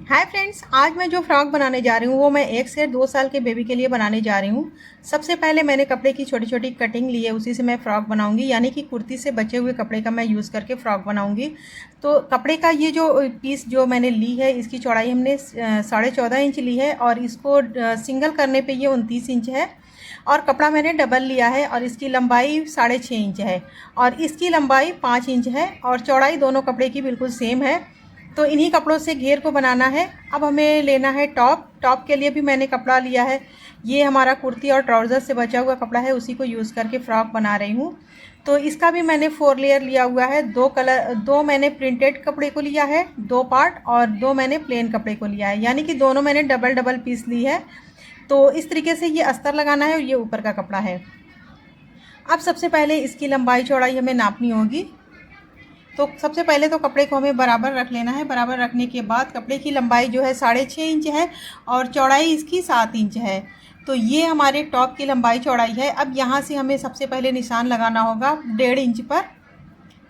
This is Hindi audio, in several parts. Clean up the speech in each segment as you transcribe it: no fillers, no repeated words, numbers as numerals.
हाय फ्रेंड्स, आज मैं जो फ्रॉक बनाने जा रही हूँ वो मैं 1 से 2 साल के बेबी के लिए बनाने जा रही हूँ। सबसे पहले मैंने कपड़े की छोटी छोटी कटिंग ली है, उसी से मैं फ़्रॉक बनाऊँगी, यानी कि कुर्ती से बचे हुए कपड़े का मैं यूज़ करके फ़्रॉक बनाऊँगी। तो कपड़े का ये जो पीस जो मैंने ली है, इसकी चौड़ाई हमने 14.5 इंच ली है और इसको सिंगल करने पर ये 29 इंच है। और कपड़ा मैंने डबल लिया है और इसकी लंबाई 6.5 इंच है और इसकी लंबाई 5 इंच है और चौड़ाई दोनों कपड़े की बिल्कुल सेम है। तो इन्हीं कपड़ों से घेर को बनाना है। अब हमें लेना है टॉप। टॉप के लिए भी मैंने कपड़ा लिया है, ये हमारा कुर्ती और ट्राउज़र से बचा हुआ कपड़ा है, उसी को यूज़ करके फ़्रॉक बना रही हूँ। तो इसका भी मैंने 4 लेयर लिया हुआ है। दो मैंने प्रिंटेड कपड़े को लिया है 2 पार्ट और 2 मैंने प्लेन कपड़े को लिया है, यानी कि दोनों मैंने डबल डबल पीस ली है। तो इस तरीके से ये अस्तर लगाना है और ये ऊपर का कपड़ा है। अब सबसे पहले इसकी लंबाई चौड़ाई हमें नापनी होगी। तो सबसे पहले तो कपड़े को हमें बराबर रख लेना है। बराबर रखने के बाद कपड़े की लंबाई जो है 6.5 इंच है और चौड़ाई इसकी 7 इंच है। तो ये हमारे टॉप की लंबाई चौड़ाई है। अब यहाँ से हमें सबसे पहले निशान लगाना होगा 1.5 इंच पर।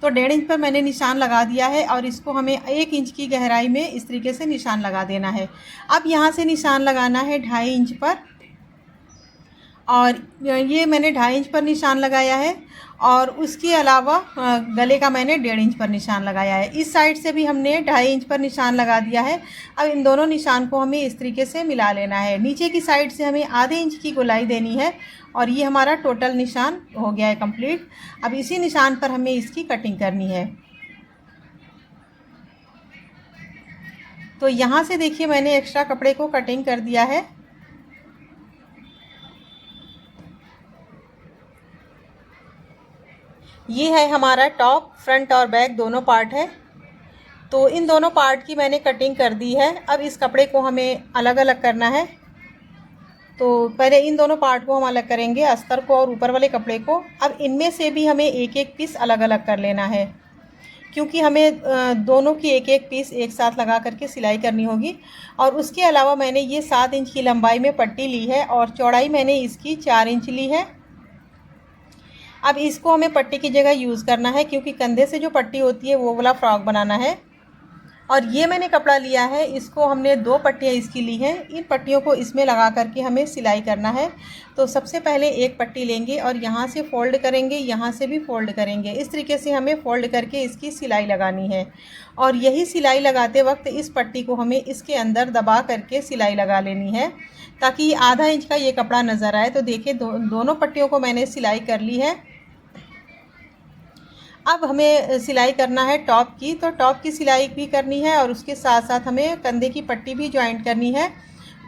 तो 1.5 इंच पर मैंने निशान लगा दिया है और इसको हमें 1 इंच की गहराई में इस तरीके से निशान लगा देना है। अब यहाँ से निशान लगाना है 2.5 इंच पर और ये मैंने 2.5 इंच पर निशान लगाया है और उसके अलावा गले का मैंने 1.5 इंच पर निशान लगाया है। इस साइड से भी हमने 2.5 इंच पर निशान लगा दिया है। अब इन दोनों निशान को हमें इस तरीके से मिला लेना है। नीचे की साइड से हमें आधे इंच की गोलाई देनी है और ये हमारा टोटल निशान हो गया है कंप्लीट। अब इसी निशान पर हमें इसकी कटिंग करनी है। तो यहाँ से देखिए मैंने एक्स्ट्रा कपड़े को कटिंग कर दिया है। ये है हमारा टॉप, फ्रंट और बैक दोनों पार्ट है। तो इन दोनों पार्ट की मैंने कटिंग कर दी है। अब इस कपड़े को हमें अलग अलग करना है। तो पहले इन दोनों पार्ट को हम अलग करेंगे, अस्तर को और ऊपर वाले कपड़े को। अब इनमें से भी हमें एक एक पीस अलग अलग कर लेना है, क्योंकि हमें दोनों की एक एक पीस एक साथ लगा करके सिलाई करनी होगी। और उसके अलावा मैंने ये 7 इंच की लंबाई में पट्टी ली है और चौड़ाई मैंने इसकी 4 इंच ली है। अब इसको हमें पट्टी की जगह यूज़ करना है, क्योंकि कंधे से जो पट्टी होती है वो वाला फ्रॉक बनाना है। और ये मैंने कपड़ा लिया है, इसको हमने 2 पट्टियाँ इसकी ली हैं। इन पट्टियों को इसमें लगा करके हमें सिलाई करना है। तो सबसे पहले एक पट्टी लेंगे और यहाँ से फ़ोल्ड करेंगे, यहाँ से भी फ़ोल्ड करेंगे। इस तरीके से हमें फ़ोल्ड करके इसकी सिलाई लगानी है। और यही सिलाई लगाते वक्त इस पट्टी को हमें इसके अंदर दबा करके सिलाई लगा लेनी है, ताकि आधा इंच का ये कपड़ा नज़र आए। तो देखिए दोनों पट्टियों को मैंने सिलाई कर ली है। अब हमें सिलाई करना है टॉप की। तो टॉप की सिलाई भी करनी है और उसके साथ साथ हमें कंधे की पट्टी भी जॉइंट करनी है।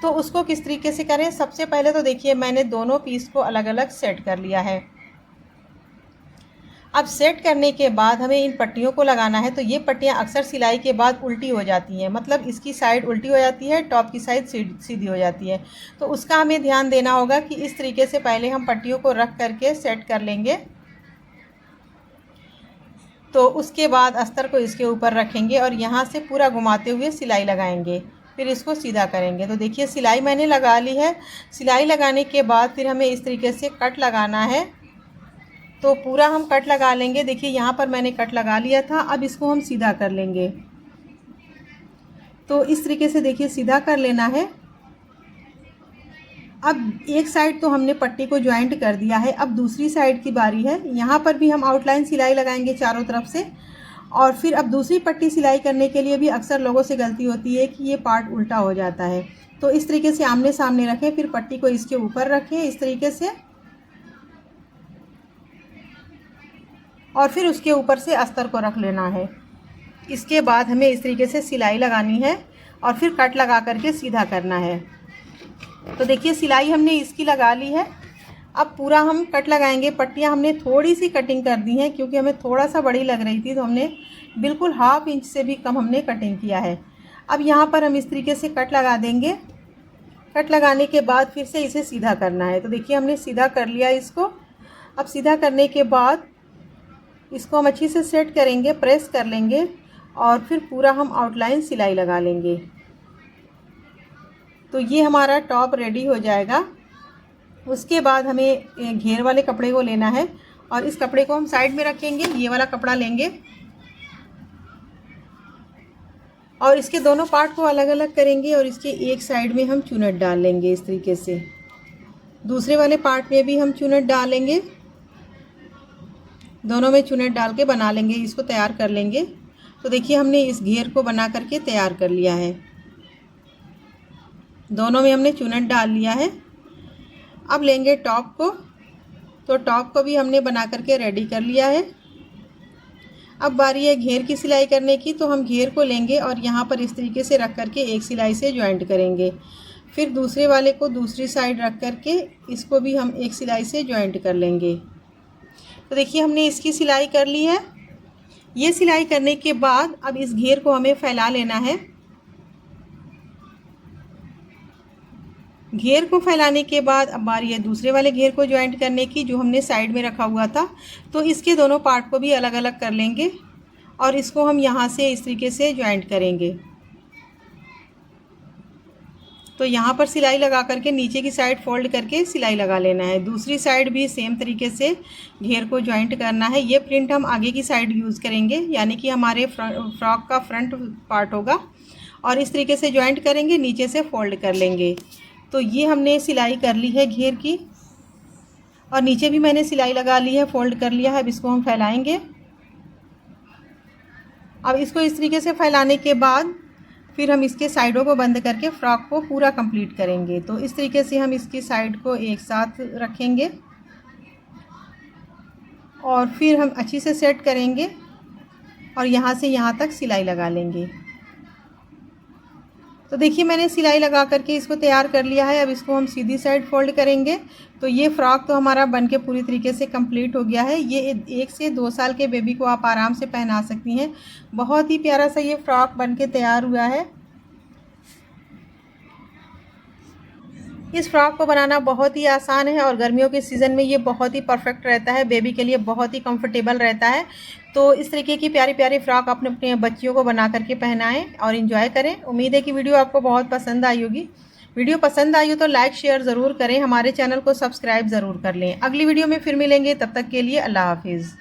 तो उसको किस तरीके से करें, सबसे पहले तो देखिए मैंने दोनों पीस को अलग अलग सेट कर लिया है। अब सेट करने के बाद हमें इन पट्टियों को लगाना है। तो ये पट्टियाँ अक्सर सिलाई के बाद उल्टी हो जाती हैं, मतलब इसकी साइड उल्टी हो जाती है, टॉप की साइड सीधी हो जाती है। तो उसका हमें ध्यान देना होगा कि इस तरीके से पहले हम पट्टियों को रख करके सेट कर लेंगे। तो उसके बाद अस्तर को इसके ऊपर रखेंगे और यहाँ से पूरा घुमाते हुए सिलाई लगाएंगे, फिर इसको सीधा करेंगे। तो देखिए सिलाई मैंने लगा ली है। सिलाई लगाने के बाद फिर हमें इस तरीके से कट लगाना है। तो पूरा हम कट लगा लेंगे। देखिए यहाँ पर मैंने कट लगा लिया था। अब इसको हम सीधा कर लेंगे। तो इस तरीके से देखिए सीधा कर लेना है। अब एक साइड तो हमने पट्टी को ज्वाइंट कर दिया है, अब दूसरी साइड की बारी है। यहाँ पर भी हम आउटलाइन सिलाई लगाएंगे चारों तरफ से। और फिर अब दूसरी पट्टी सिलाई करने के लिए भी अक्सर लोगों से गलती होती है कि ये पार्ट उल्टा हो जाता है। तो इस तरीके से आमने सामने रखें, फिर पट्टी को इसके ऊपर रखें इस तरीके से, और फिर उसके ऊपर से अस्तर को रख लेना है। इसके बाद हमें इस तरीके से सिलाई लगानी है और फिर कट लगा करके सीधा करना है। तो देखिए सिलाई हमने इसकी लगा ली है। अब पूरा हम कट लगाएंगे। पट्टियाँ हमने थोड़ी सी कटिंग कर दी हैं, क्योंकि हमें थोड़ा सा बड़ी लग रही थी, तो हमने बिल्कुल 1/2 इंच से भी कम हमने कटिंग किया है। अब यहाँ पर हम इस तरीके से कट लगा देंगे। कट लगाने के बाद फिर से इसे सीधा करना है। तो देखिए हमने सीधा कर लिया इसको। अब सीधा करने के बाद इसको हम अच्छी से सेट करेंगे, प्रेस कर लेंगे और फिर पूरा हम आउटलाइन सिलाई लगा लेंगे। तो ये हमारा टॉप रेडी हो जाएगा। उसके बाद हमें घेर वाले कपड़े को लेना है और इस कपड़े को हम साइड में रखेंगे। ये वाला कपड़ा लेंगे और इसके दोनों पार्ट को अलग अलग करेंगे और इसके एक साइड में हम चुनट डाल लेंगे इस तरीके से। दूसरे वाले पार्ट में भी हम चुनट डालेंगे, दोनों में चुनट डाल के बना लेंगे, इसको तैयार कर लेंगे। तो देखिए हमने इस घेर को बना करके तैयार कर लिया है, दोनों में हमने चुनट डाल लिया है। अब लेंगे टॉप को, तो टॉप को भी हमने बना करके रेडी कर लिया है। अब बारी है घेर की सिलाई करने की, तो हम घेर को लेंगे और यहाँ पर इस तरीके से रख करके एक सिलाई से जॉइंट करेंगे। फिर दूसरे वाले को दूसरी साइड रख करके इसको भी हम एक सिलाई से जॉइंट कर लेंगे। तो देखिए हमने इसकी सिलाई कर ली है। ये सिलाई करने के बाद अब इस घेर को हमें फैला लेना है। घेर को फैलाने के बाद अब बारी है दूसरे वाले घेर को ज्वाइंट करने की, जो हमने साइड में रखा हुआ था। तो इसके दोनों पार्ट को भी अलग अलग कर लेंगे और इसको हम यहाँ से इस तरीके से ज्वाइंट करेंगे। तो यहाँ पर सिलाई लगा करके नीचे की साइड फोल्ड करके सिलाई लगा लेना है। दूसरी साइड भी सेम तरीके से घेर को ज्वाइंट करना है। ये प्रिंट हम आगे की साइड यूज़ करेंगे, यानी कि हमारे फ्रॉक का फ्रंट पार्ट होगा। और इस तरीके से ज्वाइंट करेंगे, नीचे से फोल्ड कर लेंगे। तो ये हमने सिलाई कर ली है घेर की, और नीचे भी मैंने सिलाई लगा ली है, फोल्ड कर लिया है। अब इसको हम फैलाएंगे। अब इसको इस तरीके से फैलाने के बाद फिर हम इसके साइडों को बंद करके फ्रॉक को पूरा कंप्लीट करेंगे। तो इस तरीके से हम इसकी साइड को एक साथ रखेंगे और फिर हम अच्छी से सेट करेंगे और यहाँ से यहाँ तक सिलाई लगा लेंगे। तो देखिए मैंने सिलाई लगा करके इसको तैयार कर लिया है। अब इसको हम सीधी साइड फोल्ड करेंगे। तो ये फ़्रॉक तो हमारा बनके पूरी तरीके से कंप्लीट हो गया है। ये 1 से 2 साल के बेबी को आप आराम से पहना सकती हैं। बहुत ही प्यारा सा ये फ़्रॉक बनके तैयार हुआ है। इस फ्रॉक को बनाना बहुत ही आसान है और गर्मियों के सीज़न में ये बहुत ही परफेक्ट रहता है, बेबी के लिए बहुत ही कंफर्टेबल रहता है। तो इस तरीके की प्यारी प्यारी फ्रॉक अपने अपने बच्चियों को बना करके पहनाएं और इन्जॉय करें। उम्मीद है कि वीडियो आपको बहुत पसंद आई होगी। वीडियो पसंद आई हो तो लाइक शेयर ज़रूर करें, हमारे चैनल को सब्सक्राइब ज़रूर कर लें। अगली वीडियो में फिर मिलेंगे, तब तक के लिए अल्लाह हाफिज़।